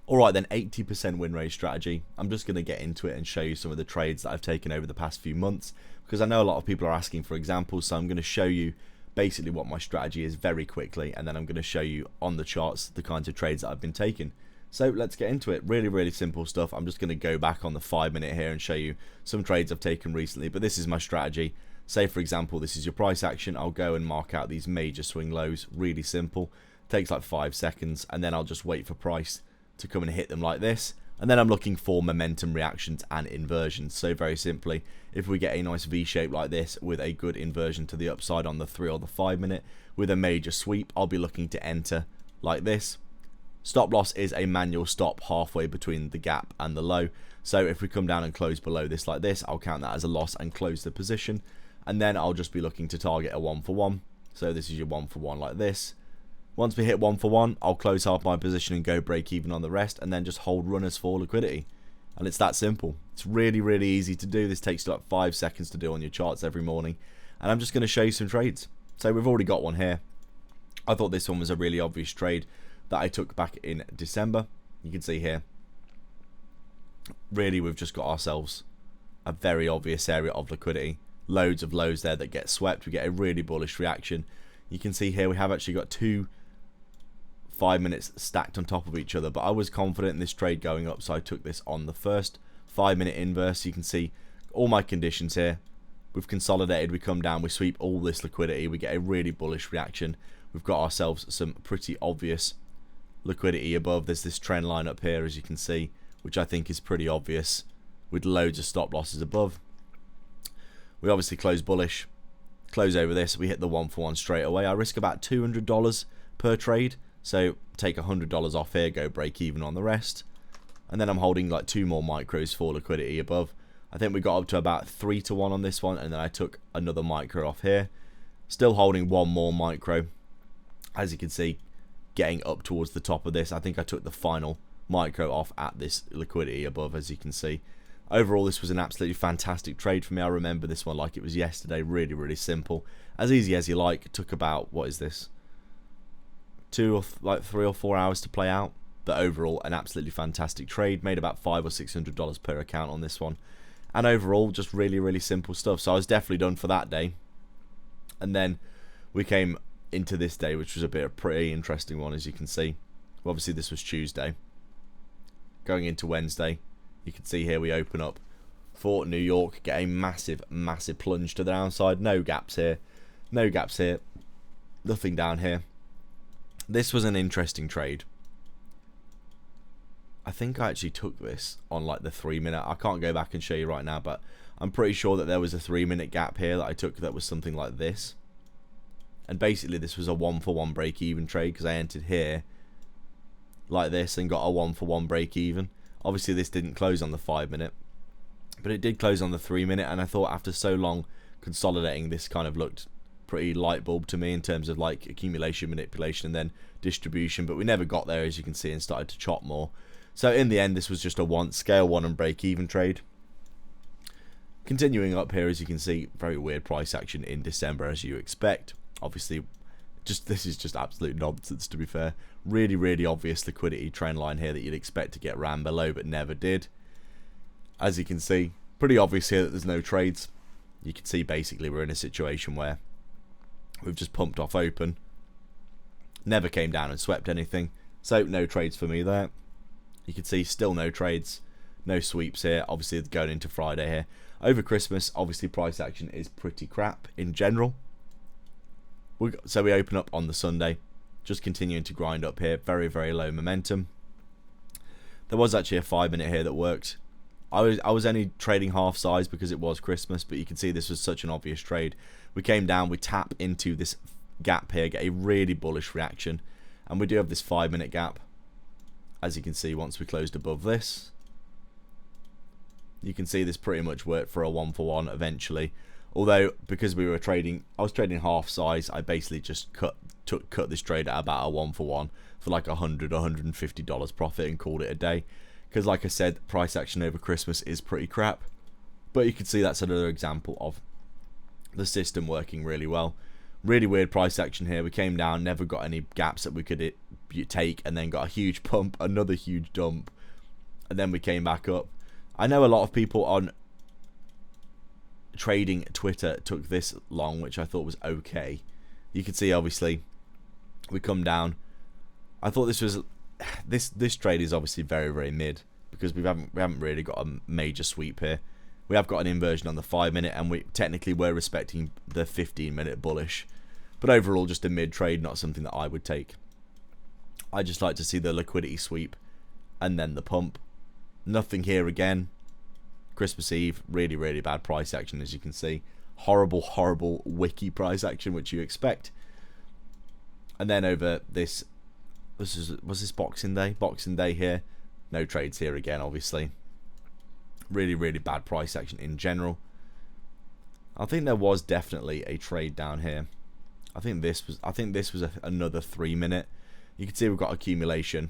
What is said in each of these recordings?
Alright then, 80% win rate strategy. I'm just going to get into it and show you some of the trades that I've taken over the past few months, because I know a lot of people are asking for examples, so I'm going to show you basically what my strategy is very quickly, and then I'm going to show you on the charts the kinds of trades that I've been taking. So let's get into it. Really simple stuff. I'm just going to go back on the 5 minute here and show you some trades I've taken recently, but this is my strategy. Say for example this is your price action, I'll go and mark out these major swing lows. Really simple, takes like 5 seconds, and then I'll just wait for price to come and hit them like this, and then I'm looking for momentum reactions and inversions. So very simply, if we get a nice V shape like this with a good inversion to the upside on the 3 or the 5 minute with a major sweep, I'll be looking to enter like this. Stop loss is a manual stop halfway between the gap and the low, so if we come down and close below this like this, I'll count that as a loss and close the position, and then I'll just be looking to target a 1 for 1. So this is your 1 for 1 like this. Once we hit 1 for 1, I'll close half my position and go break even on the rest, and then just hold runners for liquidity. And it's that simple. It's really easy to do. This takes about 5 seconds to do on your charts every morning. And I'm just going to show you some trades. So we've already got one here. I thought this one was a really obvious trade that I took back in December. You can see here. Really, we've just got ourselves a very obvious area of liquidity. Loads of lows there that get swept. We get a really bullish reaction. You can see here we have actually got 2 5 minutes stacked on top of each other, but I was confident in this trade going up, so I took this on the first 5 minute inverse. You can see all my conditions here. We've consolidated, we come down, we sweep all this liquidity, we get a really bullish reaction. We've got ourselves some pretty obvious liquidity above. There's this trend line up here, as you can see, which I think is pretty obvious, with loads of stop losses above. We obviously close bullish, close over this, we hit the 1 for 1 straight away. I risk about $200 per trade. So take $100 off here, go break even on the rest. And then I'm holding like 2 more micros for liquidity above. I think we got up to about 3 to 1 on this one, and then I took another micro off here. Still holding 1 more micro. As you can see, getting up towards the top of this. I think I took the final micro off at this liquidity above, as you can see. Overall, this was an absolutely fantastic trade for me. I remember this one like it was yesterday. Really simple. As easy as you like. It took about, what is this? 3 or 4 hours to play out, but overall an absolutely fantastic trade. Made about $500 or $600 per account on this one, and overall just really simple stuff. So I was definitely done for that day, and then we came into this day, which was a bit of a pretty interesting one. As you can see, obviously this was Tuesday going into Wednesday. You can see here we open up for New York, get a massive plunge to the downside. No gaps here, nothing down here. This was an interesting trade. I think I actually took this on like the 3 minute. I can't go back and show you right now, but I'm pretty sure that there was a 3 minute gap here that I took that was something like this. And basically this was a 1 for 1 break even trade, because I entered here like this and got a 1 for 1 break even. Obviously this didn't close on the 5 minute, but it did close on the 3 minute, and I thought after so long consolidating, this kind of looked pretty light bulb to me in terms of like accumulation, manipulation, and then distribution, but we never got there, as you can see, and started to chop more. So in the end, this was just a scale 1 and break even trade. Continuing up here, as you can see, very weird price action in December, as you expect. Obviously, this is just absolute nonsense, to be fair. Really obvious liquidity trend line here that you'd expect to get ran below, but never did. As you can see, pretty obvious here that there's no trades. You can see basically we're in a situation where we've just pumped off open, never came down and swept anything, so no trades for me there. You can see still no trades, no sweeps here. Obviously going into Friday here. Over Christmas, obviously price action is pretty crap in general. So we open up on the Sunday, just continuing to grind up here. Very low momentum. There was actually a 5 minute here that worked. I was only trading half size because it was Christmas, but you can see this was such an obvious trade. We came down, we tap into this gap here, get a really bullish reaction, and we do have this 5 minute gap. As you can see, once we closed above this, you can see this pretty much worked for a 1 for 1 eventually. Although because we were trading, I was trading half size, I basically just cut this trade at about a 1 for 1 for like $100, $150 profit and called it a day. Because like I said, price action over Christmas is pretty crap. But you can see that's another example of the system working really well. Really weird price action here. We came down, never got any gaps that we could take, and then got a huge pump, another huge dump, and then we came back up. I know a lot of people on trading Twitter took this long, which I thought was okay. You can see obviously we come down. I thought this trade is obviously very, very mid, because we haven't really got a major sweep here. We have got an inversion on the 5 minute, and we technically were respecting the 15 minute bullish, but overall just a mid trade, not something that I would take. I just like to see the liquidity sweep and then the pump. Nothing here again. Christmas Eve, really, really bad price action, as you can see. Horrible, horrible wiki price action, which you expect. And then over this, was this Boxing Day? Boxing Day here. No trades here again, obviously. Really, really bad price action in general. I think there was definitely a trade down here. I think this was another 3 minute. You can see we've got accumulation.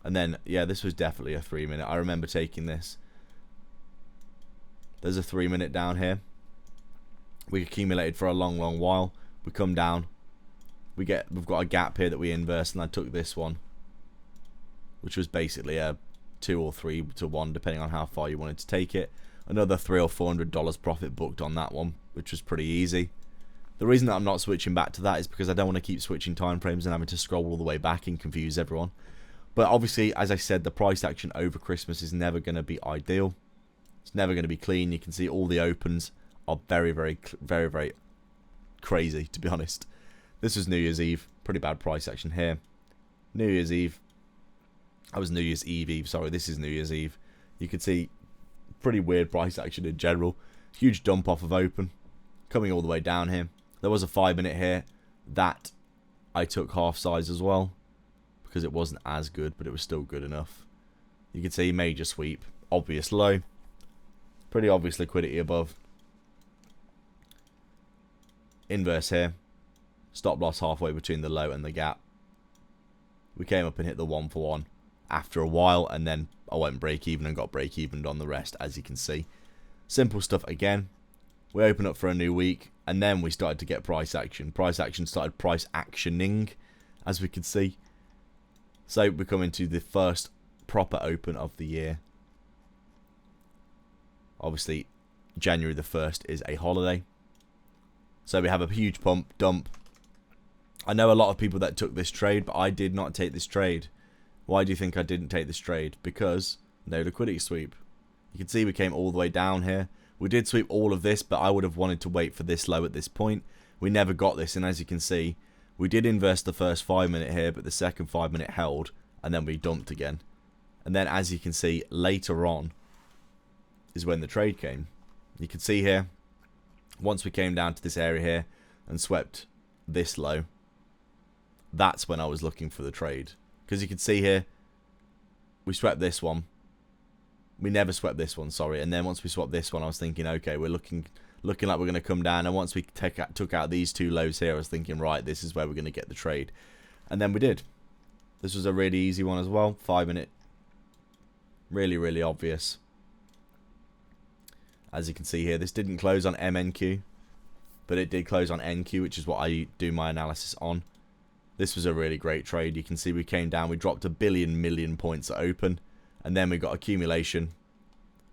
And then, yeah, this was definitely a 3 minute. I remember taking this. There's a 3 minute down here. We accumulated for a long, long while. We come down. We've got a gap here that we inverse, and I took this one, which was basically a 2 or 3 to 1, depending on how far you wanted to take it. Another $300 or $400 profit booked on that one, which was pretty easy. The reason that I'm not switching back to that is because I don't want to keep switching time frames and having to scroll all the way back and confuse everyone. But obviously, as I said, the price action over Christmas is never going to be ideal. It's never going to be clean. You can see all the opens are very, very, very, very crazy, to be honest. This was New Year's Eve. Pretty bad price action here. New Year's Eve. I was New Year's Eve. Sorry, this is New Year's Eve. You can see pretty weird price action in general. Huge dump off of open. Coming all the way down here. There was a 5 minute here. That I took half size as well, because it wasn't as good, but it was still good enough. You can see major sweep. Obvious low. Pretty obvious liquidity above. Inverse here. Stop loss halfway between the low and the gap. We came up and hit the 1 for 1 after a while, and then I went break even and got break evened on the rest, as you can see. Simple stuff again. We open up for a new week, and then we started to get price action. Price action started price actioning, as we can see. So we're coming to the first proper open of the year. Obviously, January the 1st is a holiday. So we have a huge pump, dump. I know a lot of people that took this trade, but I did not take this trade. Why do you think I didn't take this trade? Because no liquidity sweep. You can see we came all the way down here. We did sweep all of this, but I would have wanted to wait for this low at this point. We never got this, and as you can see, we did inverse the first 5 minute here, but the second 5 minute held, and then we dumped again. And then, as you can see, later on is when the trade came. You can see here, once we came down to this area here and swept this low, that's when I was looking for the trade. Because you can see here, we swept this one. We never swept this one, sorry. And then once we swapped this one, I was thinking, okay, we're looking like we're going to come down. And once we took out these two lows here, I was thinking, right, this is where we're going to get the trade. And then we did. This was a really easy one as well. 5 minute. Really, really obvious. As you can see here, this didn't close on MNQ, but it did close on NQ, which is what I do my analysis on. This was a really great trade. You can see we came down. We dropped a million points at open. And then we got accumulation,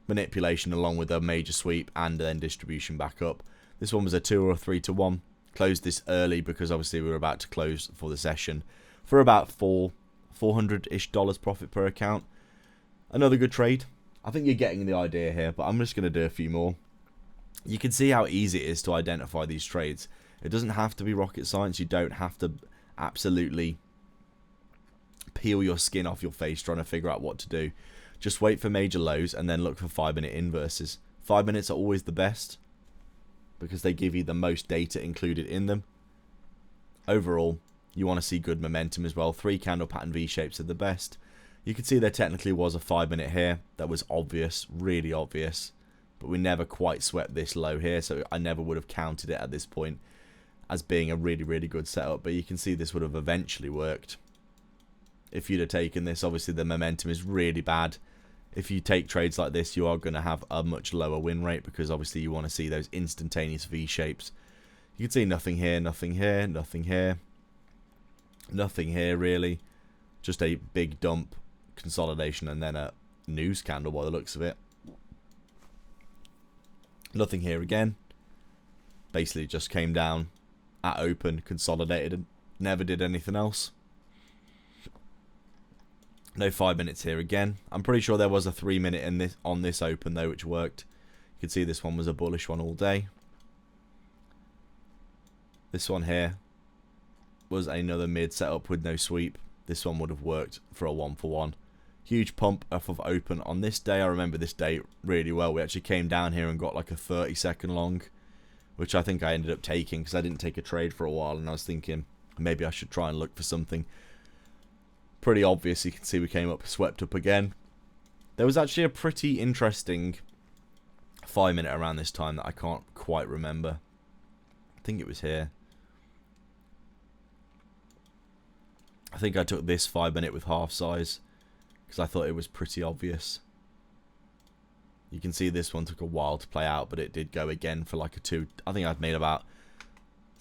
manipulation along with a major sweep, and then distribution back up. This one was a 2 or a 3 to 1. Closed this early because obviously we were about to close for the session for about $400-ish profit per account. Another good trade. I think you're getting the idea here, but I'm just going to do a few more. You can see how easy it is to identify these trades. It doesn't have to be rocket science. You don't have to absolutely peel your skin off your face trying to figure out what to do. Just wait for major lows and then look for 5 minute inverses. 5 minutes are always the best because they give you the most data included in them. Overall, you want to see good momentum as well. 3 candle pattern V shapes are the best. You can see there technically was a 5 minute here that was obvious, really obvious, but we never quite swept this low here, so I never would have counted it at this point as being a really, really good setup. But you can see this would have eventually worked if you'd have taken this. Obviously the momentum is really bad. If you take trades like this, you are going to have a much lower win rate because obviously you want to see those instantaneous V shapes. You can see nothing here, nothing here, nothing here. Nothing here really. Just a big dump, consolidation, and then a news candle by the looks of it. Nothing here again. Basically just came down at open, consolidated, and never did anything else. No 5 minutes here again. I'm pretty sure there was a 3 minute in this on this open though, which worked. You can see this one was a bullish one all day. This one here was another mid setup with no sweep. This one would have worked for a 1-for-1. Huge pump off of open on this day. I remember this day really well. We actually came down here and got like a 30-second long, which I think I ended up taking because I didn't take a trade for a while, and I was thinking maybe I should try and look for something. Pretty obvious. You can see we came up, swept up again. There was actually a pretty interesting 5 minute around this time that I can't quite remember. I think it was here. I think I took this 5 minute with half size because I thought it was pretty obvious. You can see this one took a while to play out, but it did go again for like a 2. I think I'd made about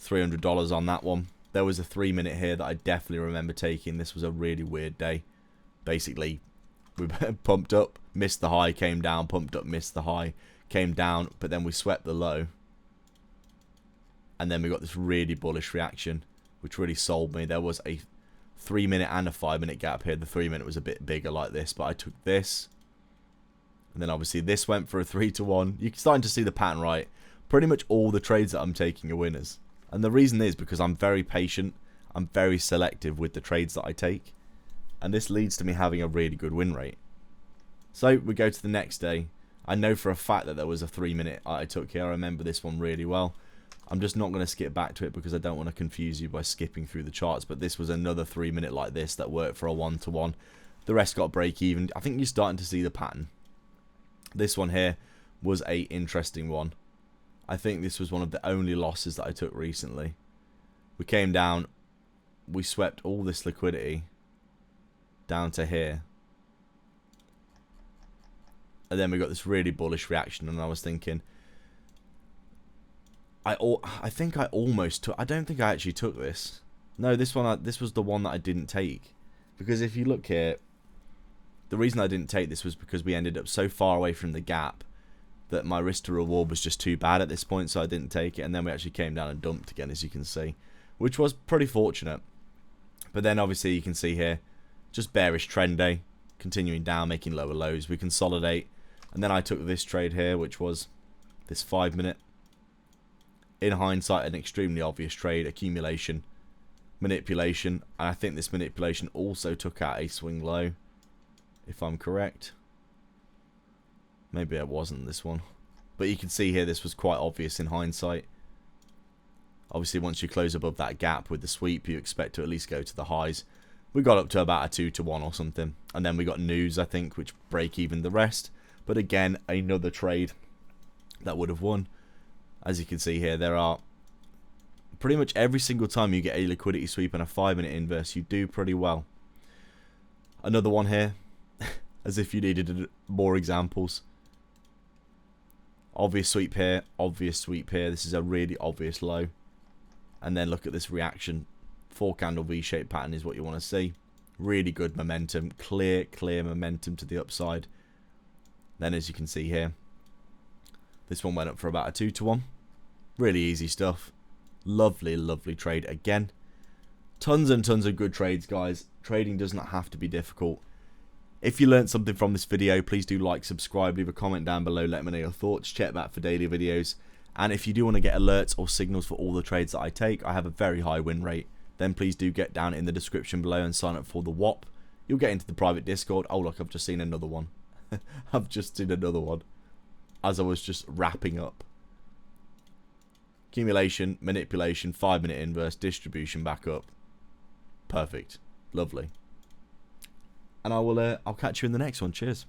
$300 on that one. There was a 3 minute here that I definitely remember taking. This was a really weird day. Basically, we pumped up, missed the high, came down, pumped up, missed the high, came down, but then we swept the low. And then we got this really bullish reaction, which really sold me. There was a 3 minute and a 5 minute gap here. The 3 minute was a bit bigger like this, but I took this. And then obviously this went for a 3-to-1. You're starting to see the pattern, right? Pretty much all the trades that I'm taking are winners. And the reason is because I'm very patient. I'm very selective with the trades that I take. And this leads to me having a really good win rate. So we go to the next day. I know for a fact that there was a 3 minute I took here. I remember this one really well. I'm just not going to skip back to it because I don't want to confuse you by skipping through the charts. But this was another 3 minute like this that worked for a 1-to-1. The rest got break even. I think you're starting to see the pattern. This one here was a interesting one. I think this was one of the only losses that I took recently. We came down. We swept all this liquidity down to here. And then we got this really bullish reaction. And I was thinking, I think I almost took. I don't think I actually took this. No, this one. This was the one that I didn't take, because if you look here, the reason I didn't take this was because we ended up so far away from the gap that my risk to reward was just too bad at this point, so I didn't take it. And then we actually came down and dumped again, as you can see, which was pretty fortunate. But then obviously you can see here, just bearish trend day, continuing down, making lower lows. We consolidate, and then I took this trade here, which was this 5 minute. In hindsight, an extremely obvious trade, accumulation, manipulation, and I think this manipulation also took out a swing low, if I'm correct. Maybe it wasn't this one, but you can see here this was quite obvious in hindsight. Obviously, once you close above that gap with the sweep, you expect to at least go to the highs. We got up to about a 2-to-1 or something, and then we got news, I think, which break even the rest. But again, another trade that would have won. As you can see here, there are pretty much every single time you get a liquidity sweep and a 5 minute inverse, you do pretty well. Another one here, as if you needed more examples. Obvious sweep here, obvious sweep here. This is a really obvious low. And then look at this reaction. 4 candle V-shaped pattern is what you want to see. Really good momentum, clear momentum to the upside. Then as you can see here, this one went up for about a 2-to-1. Really easy stuff. Lovely, lovely trade again. Tons and tons of good trades, guys. Trading does not have to be difficult. If you learned something from this video, please do like, subscribe, leave a comment down below, let me know your thoughts. Check back for daily videos. And if you do want to get alerts or signals for all the trades that I take, I have a very high win rate. Then please do get down in the description below and sign up for the WOP. You'll get into the private Discord. Oh look, I've just seen another one. I've just seen another one as I was just wrapping up. Accumulation, manipulation, 5 minute inverse, distribution back up. Perfect. Lovely. And I'll catch you in the next one. Cheers.